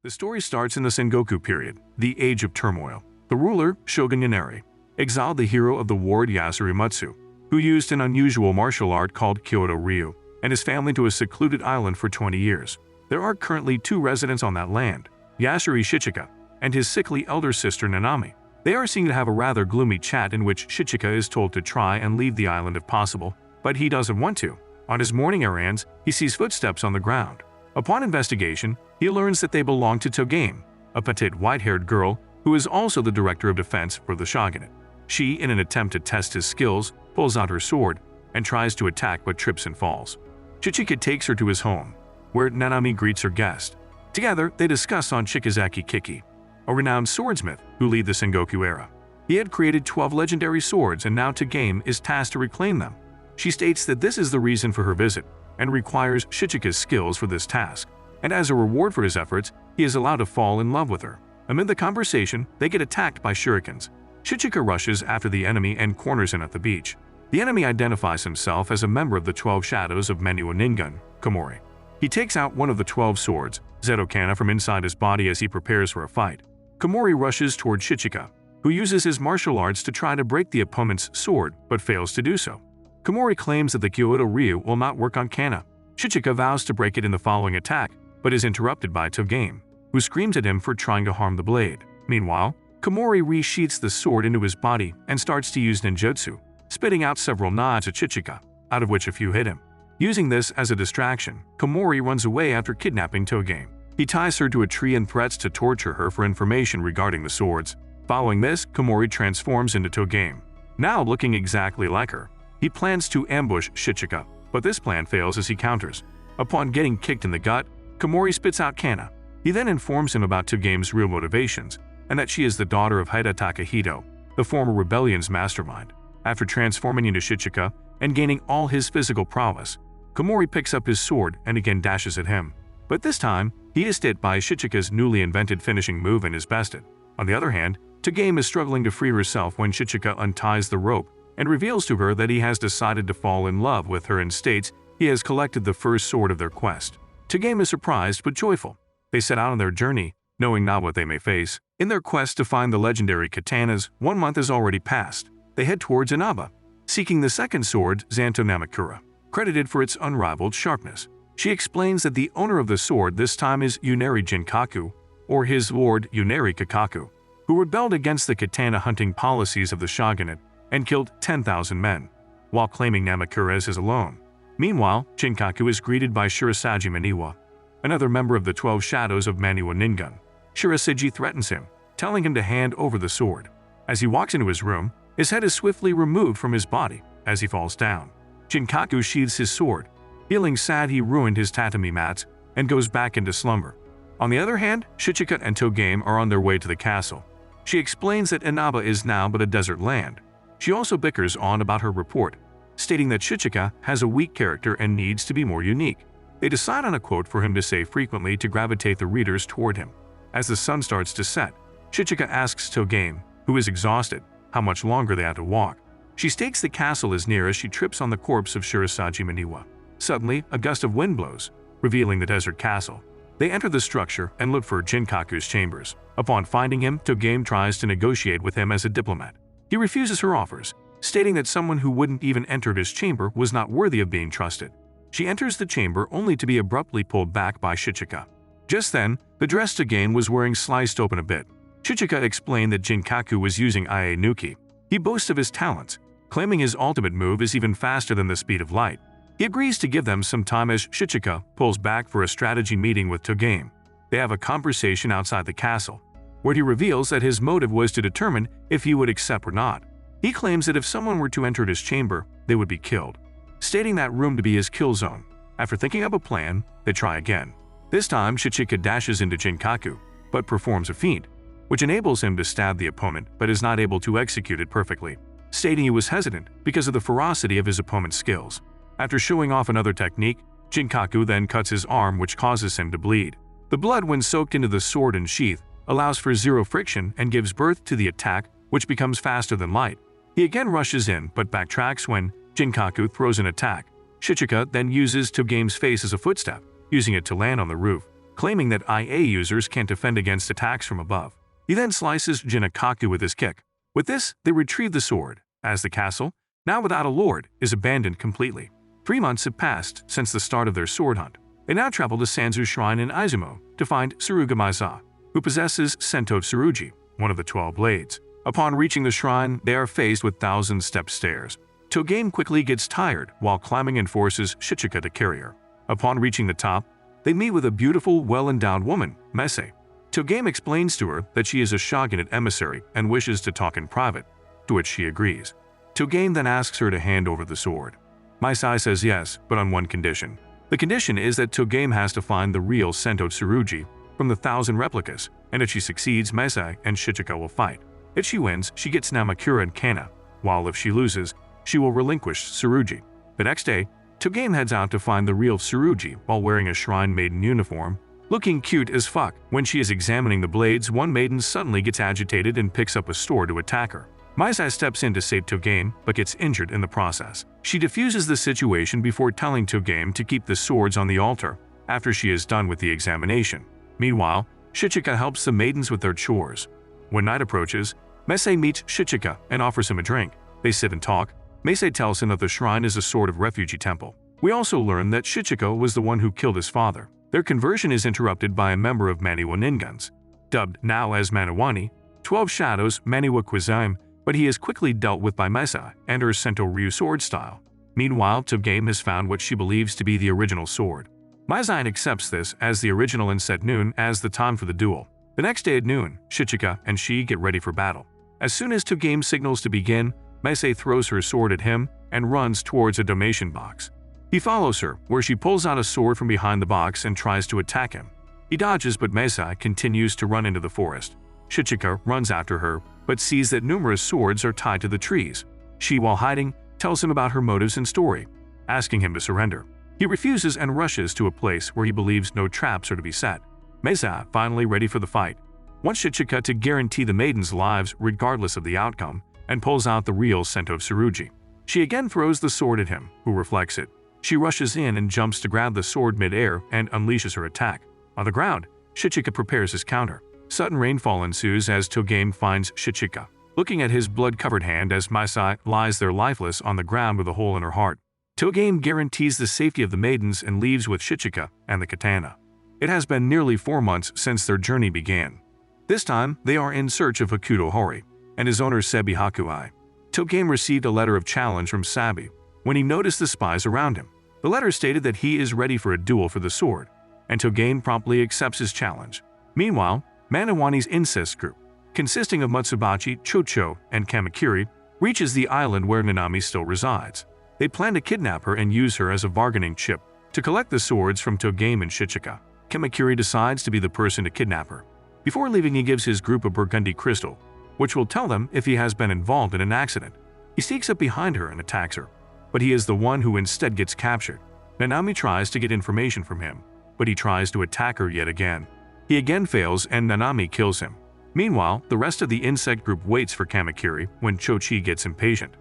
The story starts in the Sengoku period, the age of turmoil. The ruler, shogunate, exiled the hero of the war Yasurimatsu, who used an unusual martial art called Kyoto Ryu, and his family to a secluded island for 20 years. There are currently 2 residents on that land, Yasuri Shichika and his sickly elder sister Nanami. They are seen to have a rather gloomy chat in which Shichika is told to try and leave the island if possible, but he doesn't want to. On his morning errands, he sees footsteps on the ground. Upon investigation, he learns that they belong to Togame, a petite white-haired girl who is also the director of defense for the shogunate. She, in an attempt to test his skills, pulls out her sword and tries to attack but trips and falls. Shichika takes her to his home, where Nanami greets her guest. Together, they discuss on Shikazaki Kiki, a renowned swordsmith who lead the Sengoku era. He had created 12 legendary swords and now Togame is tasked to reclaim them. She states that this is the reason for her visit and requires Shichika's skills for this task, and as a reward for his efforts, he is allowed to fall in love with her. Amid the conversation, they get attacked by shurikens. Shichika rushes after the enemy and corners him at the beach. The enemy identifies himself as a member of the 12 Shadows of Maniwa Ningun, Komori. He takes out one of the 12 swords, Zetokana, from inside his body as he prepares for a fight. Komori rushes toward Shichika, who uses his martial arts to try to break the opponent's sword but fails to do so. Komori claims that the Kyoto Ryu will not work on Kana. Shichika vows to break it in the following attack, but is interrupted by Togame, who screams at him for trying to harm the blade. Meanwhile, Komori resheaths the sword into his body and starts to use ninjutsu, spitting out several nods at Shichika, out of which a few hit him. Using this as a distraction, Komori runs away after kidnapping Togame. He ties her to a tree and threats to torture her for information regarding the swords. Following this, Komori transforms into Togame, now looking exactly like her. He plans to ambush Shichika, but this plan fails as he counters. Upon getting kicked in the gut, Komori spits out Kana. He then informs him about Togame's real motivations, and that she is the daughter of Haida Takahito, the former rebellion's mastermind. After transforming into Shichika and gaining all his physical prowess, Komori picks up his sword and again dashes at him. But this time, he is hit by Shichika's newly invented finishing move and is bested. On the other hand, Togame is struggling to free herself when Shichika unties the rope and reveals to her that he has decided to fall in love with her and states he has collected the first sword of their quest. Togame is surprised but joyful. They set out on their journey, knowing not what they may face. In their quest to find the legendary katanas, 1 month has already passed. They head towards Inaba, seeking the second sword, Zanto Namakura, credited for its unrivaled sharpness. She explains that the owner of the sword this time is Yuneri Jinkaku, or his lord Yuneri Kakaku, who rebelled against the katana hunting policies of the shogunate and killed 10,000 men, while claiming Namakura as his alone. Meanwhile, Jinkaku is greeted by Shirasaji Maniwa, another member of the 12 Shadows of Maniwa Ningun. Shirasaji threatens him, telling him to hand over the sword. As he walks into his room, his head is swiftly removed from his body as he falls down. Jinkaku sheathes his sword, feeling sad he ruined his tatami mats, and goes back into slumber. On the other hand, Shichika and Togame are on their way to the castle. She explains that Inaba is now but a desert land. She also bickers on about her report, stating that Shichika has a weak character and needs to be more unique. They decide on a quote for him to say frequently to gravitate the readers toward him. As the sun starts to set, Shichika asks Togame, who is exhausted, how much longer they have to walk. She states the castle is near as she trips on the corpse of Shirasaji Maniwa. Suddenly, a gust of wind blows, revealing the desert castle. They enter the structure and look for Jinkaku's chambers. Upon finding him, Togame tries to negotiate with him as a diplomat. He refuses her offers, stating that someone who wouldn't even enter his chamber was not worthy of being trusted. She enters the chamber only to be abruptly pulled back by Shichika. Just then, the dress Togame was wearing sliced open a bit. Shichika explained that Jinkaku was using Ie Nuki. He boasts of his talents, claiming his ultimate move is even faster than the speed of light. He agrees to give them some time as Shichika pulls back for a strategy meeting with Togame. They have a conversation outside the castle, where he reveals that his motive was to determine if he would accept or not. He claims that if someone were to enter his chamber, they would be killed, stating that room to be his kill zone. After thinking up a plan, they try again. This time, Shichika dashes into Jinkaku, but performs a feint, which enables him to stab the opponent but is not able to execute it perfectly, stating he was hesitant because of the ferocity of his opponent's skills. After showing off another technique, Jinkaku then cuts his arm, which causes him to bleed. The blood, when soaked into the sword and sheath, allows for zero friction and gives birth to the attack, which becomes faster than light. He again rushes in but backtracks when Jinkaku throws an attack. Shichika then uses Togame's face as a footstep, using it to land on the roof. claiming that IA users can't defend against attacks from above. He then slices Jinakaku with his kick. With this, they retrieve the sword, as the castle, now without a lord, is abandoned completely. 3 months have passed since the start of their sword hunt. They now travel to Sanzu's shrine in Izumo to find Tsuruga Maiza, who possesses Sento Tsurugi, one of the 12 blades. Upon reaching the shrine, they are faced with 1,000-step stairs. Togame quickly gets tired while climbing and forces Shichika to carry her. Upon reaching the top, they meet with a beautiful, well-endowed woman, Mese. Togame explains to her that she is a shogunate emissary and wishes to talk in private, to which she agrees. Togame then asks her to hand over the sword. Maisai says yes, but on one condition. The condition is that Togame has to find the real Sento Tsurugi from the 1,000 replicas, and if she succeeds, Maisai and Shichika will fight. If she wins, she gets Namakura and Kana, while if she loses, she will relinquish Tsurugi. The next day, Togame heads out to find the real Tsurugi while wearing a shrine maiden uniform, looking cute as fuck. When she is examining the blades, one maiden suddenly gets agitated and picks up a sword to attack her. Maisai steps in to save Togame, but gets injured in the process. She diffuses the situation before telling Togame to keep the swords on the altar after she is done with the examination. Meanwhile, Shichika helps the maidens with their chores. When night approaches, Mese meets Shichika and offers him a drink. They sit and talk. Mese tells him that the shrine is a sort of refugee temple. We also learn that Shichika was the one who killed his father. Their conversion is interrupted by a member of Maniwa Ningans, dubbed now as Maniwani, 12 Shadows Maniwa Quizaim, but he is quickly dealt with by Mesa and her Sento Ryu sword style. Meanwhile, Togame has found what she believes to be the original sword. Maizai accepts this as the original and set noon as the time for the duel. The next day at noon, Shichika and she get ready for battle. As soon as Togame signals to begin, Mese throws her sword at him and runs towards a donation box. He follows her, where she pulls out a sword from behind the box and tries to attack him. He dodges, but Mesa continues to run into the forest. Shichika runs after her, but sees that numerous swords are tied to the trees. She, while hiding, tells him about her motives and story, asking him to surrender. He refuses and rushes to a place where he believes no traps are to be set. Mesa finally ready for the fight, wants Shichika to guarantee the maidens' lives regardless of the outcome, and pulls out the real Sento Tsurugi. She again throws the sword at him, who reflects it. She rushes in and jumps to grab the sword mid-air and unleashes her attack. On the ground, Shichika prepares his counter. Sudden rainfall ensues as Togame finds Shichika, looking at his blood-covered hand as Maisai lies there lifeless on the ground with a hole in her heart. Togame guarantees the safety of the maidens and leaves with Shichika and the katana. It has been nearly 4 months since their journey began. This time, they are in search of Hakuto Hori and his owner Sebi Hakuai. Togame received a letter of challenge from Sabi when he noticed the spies around him. The letter stated that he is ready for a duel for the sword, and Togame promptly accepts his challenge. Meanwhile, Maniwani's incest group, consisting of Matsubachi, Chocho, and Kamakiri, reaches the island where Nanami still resides. They plan to kidnap her and use her as a bargaining chip to collect the swords from Togame and Shichika. Kamakiri decides to be the person to kidnap her. Before leaving, he gives his group a burgundy crystal, which will tell them if he has been involved in an accident. He sneaks up behind her and attacks her, but he is the one who instead gets captured. Nanami tries to get information from him, but he tries to attack her yet again. He again fails and Nanami kills him. Meanwhile, the rest of the insect group waits for Kamakiri when Chochi gets impatient.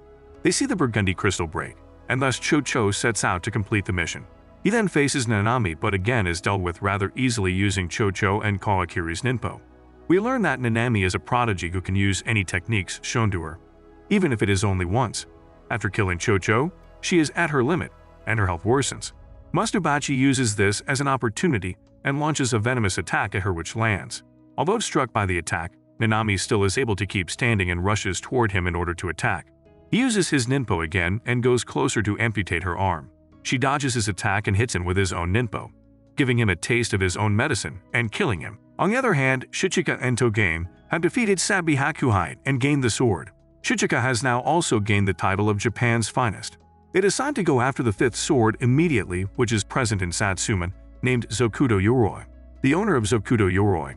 They see the burgundy crystal break, and thus Chocho sets out to complete the mission. He then faces Nanami but again is dealt with rather easily using Chocho and Kawakiri's ninpo. We learn that Nanami is a prodigy who can use any techniques shown to her, even if it is only once. After killing Chocho, she is at her limit, and her health worsens. Matsubachi uses this as an opportunity and launches a venomous attack at her which lands. Although struck by the attack, Nanami still is able to keep standing and rushes toward him in order to attack. He uses his ninpo again and goes closer to amputate her arm. She dodges his attack and hits him with his own ninpo, giving him a taste of his own medicine and killing him. On the other hand, Shichika and Togame have defeated Sabi Hakuhide and gained the sword. Shichika has now also gained the title of Japan's finest. They decide to go after the fifth sword immediately, which is present in Satsuman, named Zokudo Yoroi. The owner of Zokudo Yoroi,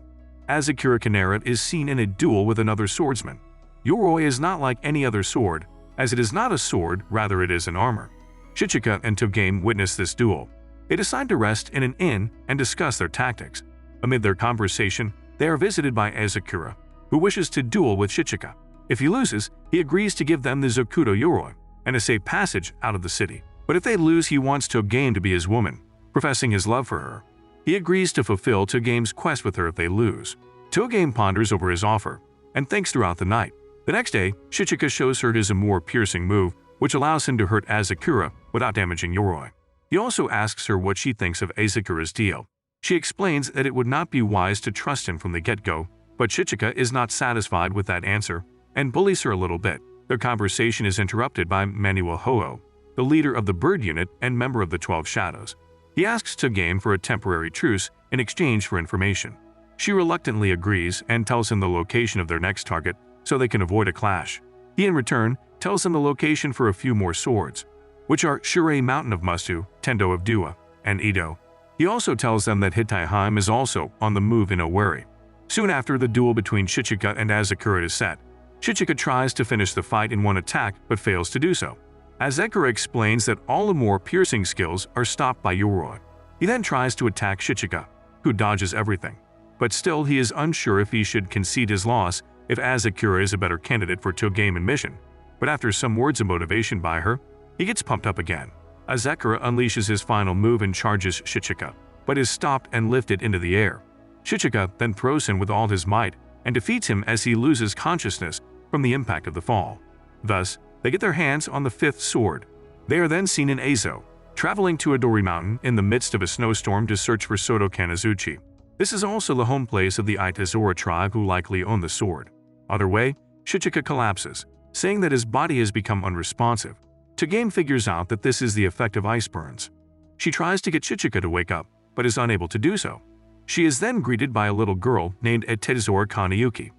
Azakura Kanera, is seen in a duel with another swordsman. Yoroi is not like any other sword, as it is not a sword, rather it is an armor. Shichika and Togame witness this duel. They decide to rest in an inn and discuss their tactics. Amid their conversation, they are visited by Azakura, who wishes to duel with Shichika. If he loses, he agrees to give them the Zokudo Yoroi and a safe passage out of the city. But if they lose, he wants Togame to be his woman, professing his love for her. He agrees to fulfill Togame's quest with her if they lose. Togame ponders over his offer and thinks throughout the night. The next day, Shichika shows her his more piercing move, which allows him to hurt Asakura without damaging Yoroi. He also asks her what she thinks of Asakura's deal. She explains that it would not be wise to trust him from the get-go, but Shichika is not satisfied with that answer and bullies her a little bit. Their conversation is interrupted by Manuel Ho-Oh, the leader of the bird unit and member of the 12 Shadows. He asks Togame for a temporary truce in exchange for information. She reluctantly agrees and tells him the location of their next target so they can avoid a clash. He in return tells him the location for a few more swords, which are Shurei Mountain of Mustu, Tendo of Dua, and Edo. He also tells them that Hitaiheim is also on the move in Oweri. Soon after, the duel between Shichika and Asakura is set. Shichika tries to finish the fight in one attack but fails to do so. Asakura explains that all the more piercing skills are stopped by Yoroi. He then tries to attack Shichika, who dodges everything. But still, he is unsure if he should concede his loss if Asakura is a better candidate for Togame mission. But after some words of motivation by her, he gets pumped up again. Asakura unleashes his final move and charges Shichika, but is stopped and lifted into the air. Shichika then throws him with all his might and defeats him as he loses consciousness from the impact of the fall. Thus, they get their hands on the fifth sword. They are then seen in Eizo, traveling to Odori Mountain in the midst of a snowstorm to search for Soto Kanazuchi. This is also the home place of the Itazora tribe who likely own the sword. Other way, Shichika collapses, saying that his body has become unresponsive. Togame figures out that this is the effect of ice burns. She tries to get Shichika to wake up, but is unable to do so. She is then greeted by a little girl named Etezora Kanayuki,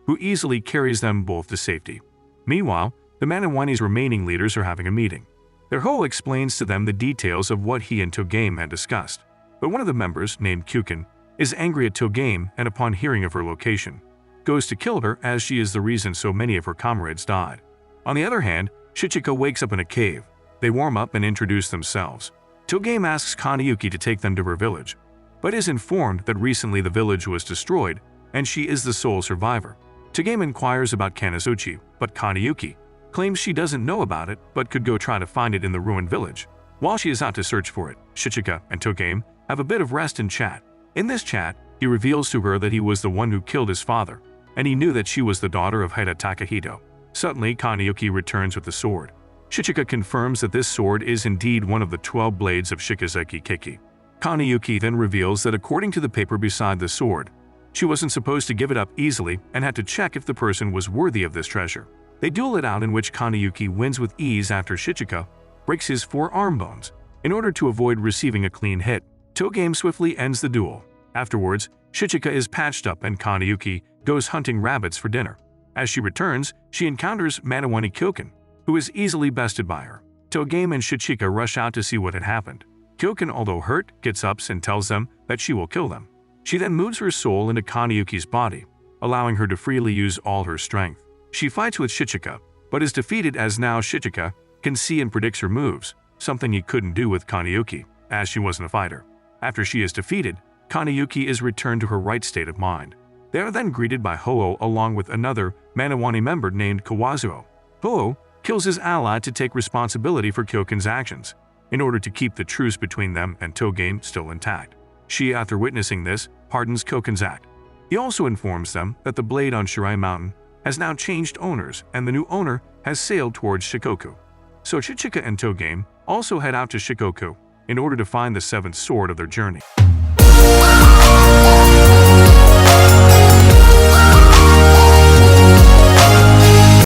who easily carries them both to safety. Meanwhile, the Manawani's remaining leaders are having a meeting. Their Ho explains to them the details of what he and Togame had discussed, but one of the members, named Kyukin, is angry at Togame and upon hearing of her location, goes to kill her as she is the reason so many of her comrades died. On the other hand, Shichika wakes up in a cave. They warm up and introduce themselves. Togame asks Kanayuki to take them to her village, but is informed that recently the village was destroyed and she is the sole survivor. Togame inquires about Kanazuchi, but Kanayuki claims she doesn't know about it but could go try to find it in the ruined village. While she is out to search for it, Shichika and Togame have a bit of rest and chat. In this chat, he reveals to her that he was the one who killed his father, and he knew that she was the daughter of Haida Takahito. Suddenly, Kanayuki returns with the sword. Shichika confirms that this sword is indeed one of the 12 blades of Shikazeki Kiki. Kanayuki then reveals that according to the paper beside the sword, she wasn't supposed to give it up easily and had to check if the person was worthy of this treasure. They duel it out, in which Kanayuki wins with ease after Shichika breaks his 4 arm bones in order to avoid receiving a clean hit. Togame swiftly ends the duel. Afterwards, Shichika is patched up and Kanayuki goes hunting rabbits for dinner. As she returns, she encounters Manawani Kyoken, who is easily bested by her. Togame and Shichika rush out to see what had happened. Kyoken, although hurt, gets up and tells them that she will kill them. She then moves her soul into Kanayuki's body, allowing her to freely use all her strength. She fights with Shichika, but is defeated as now Shichika can see and predicts her moves, something he couldn't do with Kanayuki, as she wasn't a fighter. After she is defeated, Kanayuki is returned to her right state of mind. They are then greeted by Ho-Oh along with another Manawani member named Kawazuo. Ho-Oh kills his ally to take responsibility for Kyoken's actions, in order to keep the truce between them and Togame still intact. She, after witnessing this, pardons Kyoken's act. He also informs them that the blade on Shirai Mountain has now changed owners and the new owner has sailed towards Shikoku. So Shichika and Togame also head out to Shikoku in order to find the 7th sword of their journey.